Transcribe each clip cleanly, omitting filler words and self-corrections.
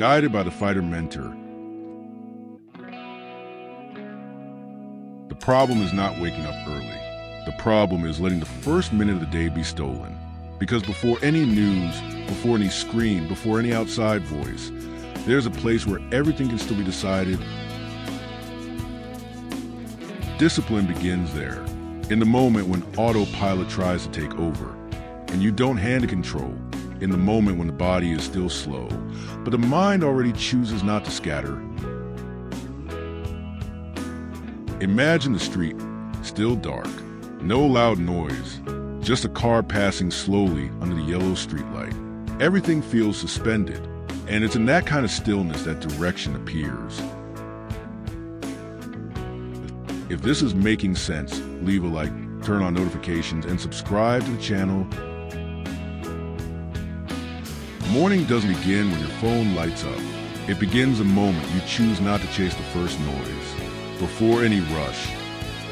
guided by the fighter mentor. The problem is not waking up early. The problem is letting the first minute of the day be stolen. Because before any news, before any screen, before any outside voice, there's a place where everything can still be decided. Discipline begins there, in the moment when autopilot tries to take over, and you don't hand the control, in the moment when the body is still slow, but the mind already chooses not to scatter. Imagine the street, still dark, no loud noise, just a car passing slowly under the yellow streetlight. Everything feels suspended, and it's in that kind of stillness that direction appears. If this is making sense, leave a like, turn on notifications, and subscribe to the channel. Morning doesn't begin when your phone lights up. It begins the moment you choose not to chase the first noise. Before any rush,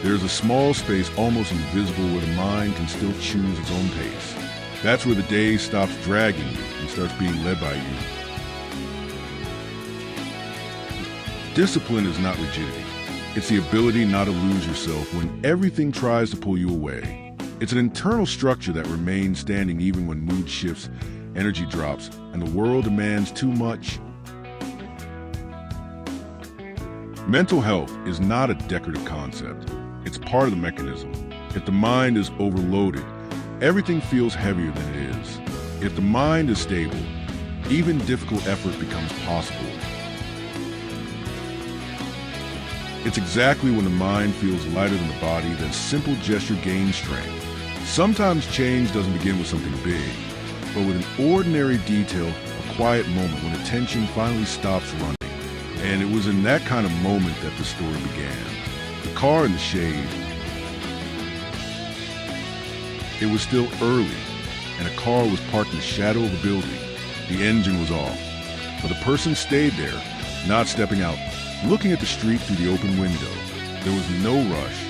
there's a small space almost invisible where the mind can still choose its own pace. That's where the day stops dragging you and starts being led by you. Discipline is not rigidity. It's the ability not to lose yourself when everything tries to pull you away. It's an internal structure that remains standing even when mood shifts, energy drops, and the world demands too much. Mental health is not a decorative concept. It's part of the mechanism. If the mind is overloaded, everything feels heavier than it is. If the mind is stable, even difficult effort becomes possible. It's exactly when the mind feels lighter than the body that simple gesture gains strength. Sometimes change doesn't begin with something big, but with an ordinary detail, a quiet moment when attention finally stops running. And it was in that kind of moment that the story began. The car in the shade. It was still early, and a car was parked in the shadow of a building. The engine was off, but the person stayed there, not stepping out, looking at the street through the open window. There was no rush,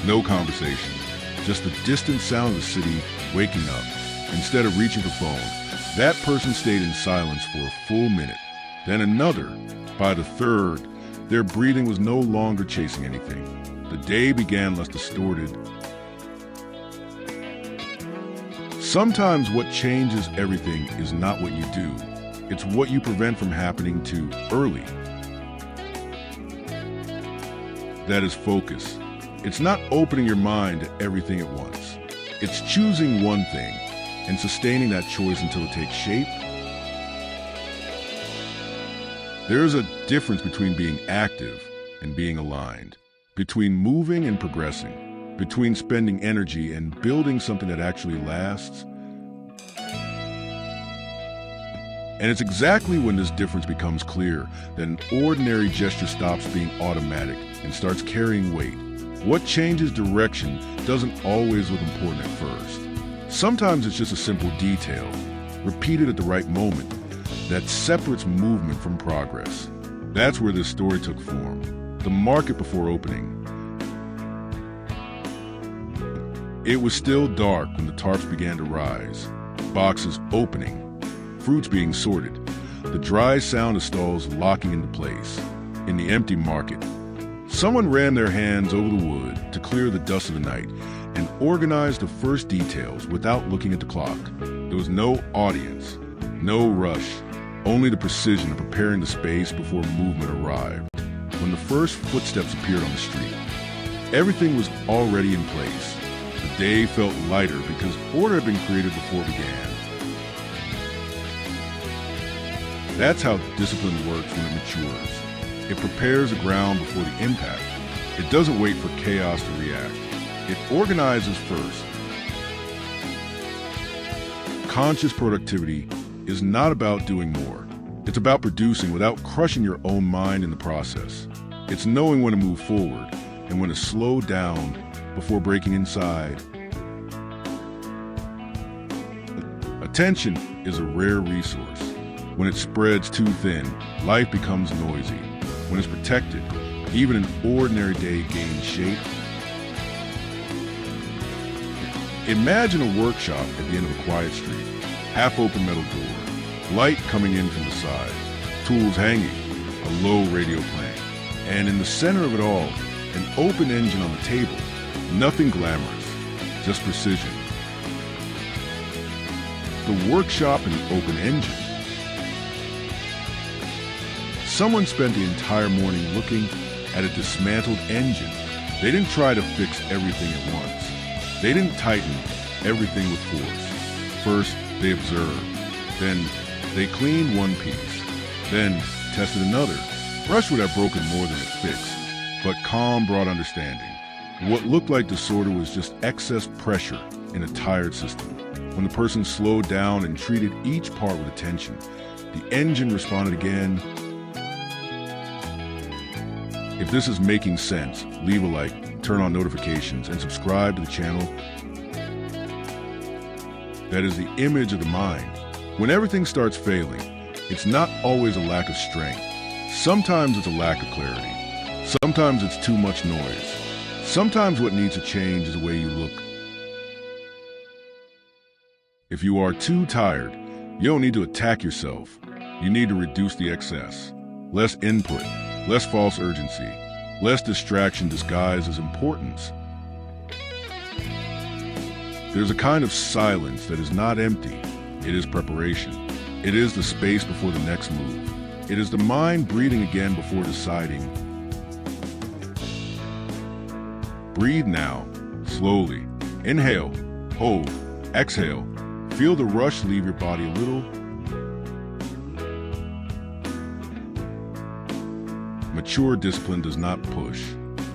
no conversation, just the distant sound of the city waking up. Instead of reaching for the phone, that person stayed in silence for a full minute, then another. By the third, their breathing was no longer chasing anything. The day began less distorted. Sometimes what changes everything is not what you do. It's what you prevent from happening too early. That is focus. It's not opening your mind to everything at once. It's choosing one thing and sustaining that choice until it takes shape. There is a difference between being active and being aligned, between moving and progressing, between spending energy and building something that actually lasts. And it's exactly when this difference becomes clear that an ordinary gesture stops being automatic and starts carrying weight. What changes direction doesn't always look important at first. Sometimes it's just a simple detail, repeated at the right moment, that separates movement from progress. That's where this story took form. The market before opening. It was still dark when the tarps began to rise, boxes opening, fruits being sorted, the dry sound of stalls locking into place. In the empty market, someone ran their hands over the wood to clear the dust of the night and organize the first details without looking at the clock. There was no audience, no rush, only the precision of preparing the space before movement arrived. When the first footsteps appeared on the street, everything was already in place. The day felt lighter because order had been created before it began. That's how discipline works when it matures. It prepares the ground before the impact. It doesn't wait for chaos to react. It organizes first. Conscious productivity is not about doing more. It's about producing without crushing your own mind in the process. It's knowing when to move forward and when to slow down before breaking inside. Attention is a rare resource. When it spreads too thin, life becomes noisy. When it's protected, even an ordinary day gains shape. Imagine a workshop at the end of a quiet street. Half-open metal door, light coming in from the side. tools hanging, a low radio playing, and in the center of it all, an open engine on the table. Nothing glamorous, just precision. The workshop and the open engine. Someone spent the entire morning looking at a dismantled engine. They didn't try to fix everything at once. They didn't tighten everything with force. First, they observed. Then, they cleaned one piece. Then, tested another. Rush would have broken more than it fixed, but calm brought understanding. What looked like disorder was just excess pressure in a tired system. When the person slowed down and treated each part with attention, the engine responded again. If this is making sense, leave a like, turn on notifications, and subscribe to the channel. That is the image of the mind. When everything starts failing, it's not always a lack of strength. Sometimes it's a lack of clarity. Sometimes it's too much noise. Sometimes what needs to change is the way you look. If you are too tired, you don't need to attack yourself. You need to reduce the excess. Less input, less false urgency, less distraction disguised as importance. There's a kind of silence that is not empty. It is preparation. It is the space before the next move. It is the mind breathing again before deciding. Breathe now, slowly. Inhale, hold, exhale. Feel the rush leave your body a little. Mature discipline does not push.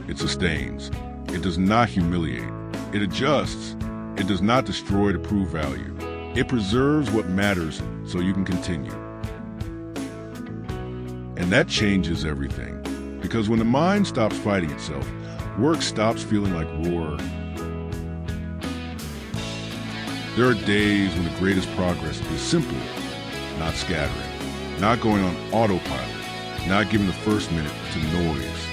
It sustains. It does not humiliate. It adjusts. It does not destroy to prove value. It preserves what matters so you can continue. And that changes everything. Because when the mind stops fighting itself, work stops feeling like war. There are days when the greatest progress is simple, not scattering, not going on autopilot, not giving the first minute to noise.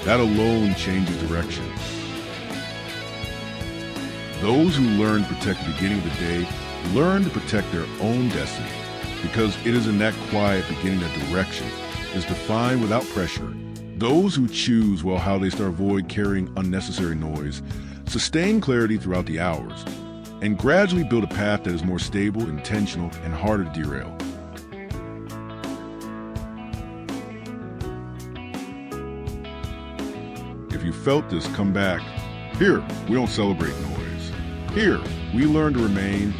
That alone changes direction. Those who learn to protect the beginning of the day learn to protect their own destiny, because it is in that quiet beginning that direction is defined without pressure. Those who choose well how they start avoid carrying unnecessary noise, sustain clarity throughout the hours, and gradually build a path that is more stable, intentional, and harder to derail. If you felt this, come back. Here, we don't celebrate noise. Here, we learn to remain